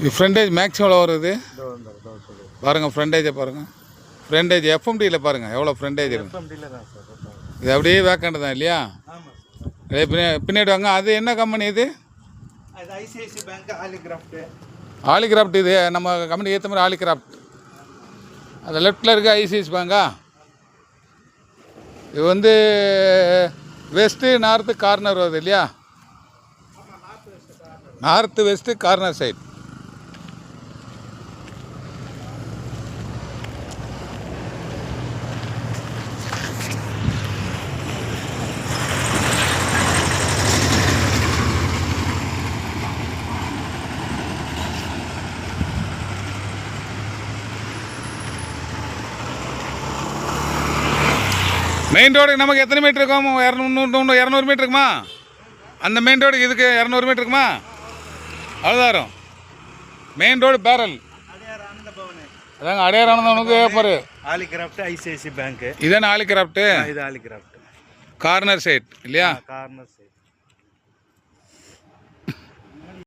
இது frontage maths எவ்வளோ வருது பாருங்கள், ஃப்ரண்டேஜை பாருங்கள். ஃப்ரண்டேஜ் எஃப்எம்டியில் பாருங்கள் எவ்வளோ ஃப்ரண்டேஜ் இருக்குது. இது அப்படியே வேக்கண்ட் தான் இல்லையா? பின்னாடி வாங்க. அது என்ன கம்பெனி இது? ஐசிஐசி பேங்க் ஆலிகிராஃப்ட். இது நம்ம கம்பெனி ஏற்ற மாதிரி ஆலிகிராஃப்ட். அது லெஃப்டில் இருக்க ஐசிஐசி பேங்கா? இது வந்து வெஸ்ட்டு நார்த்து கார்னர் வருது இல்லையா? North west corner side. Main ரோடுக்கு நமக்கு எத்தனை மீட்டர் இருக்கும்? 200 மீட்டர் இருக்குமா? அந்த மெயின் ரோடுக்கு இதுக்கு 200 மீட்டர் இருக்குமா? அவ்வளோதான் வரும். மெயின் ரோடு பேரல் அதாங்க. அடையார் ஆனந்தவனுக்கு பாரு. ஆலிகிராஃப்ட் ஐசிஐசி பேங்க். இதானே ஆலிகிராஃப்ட்? இது ஆலிகிராஃப்ட் கார்னர் சைட் இல்லையா? Corner side.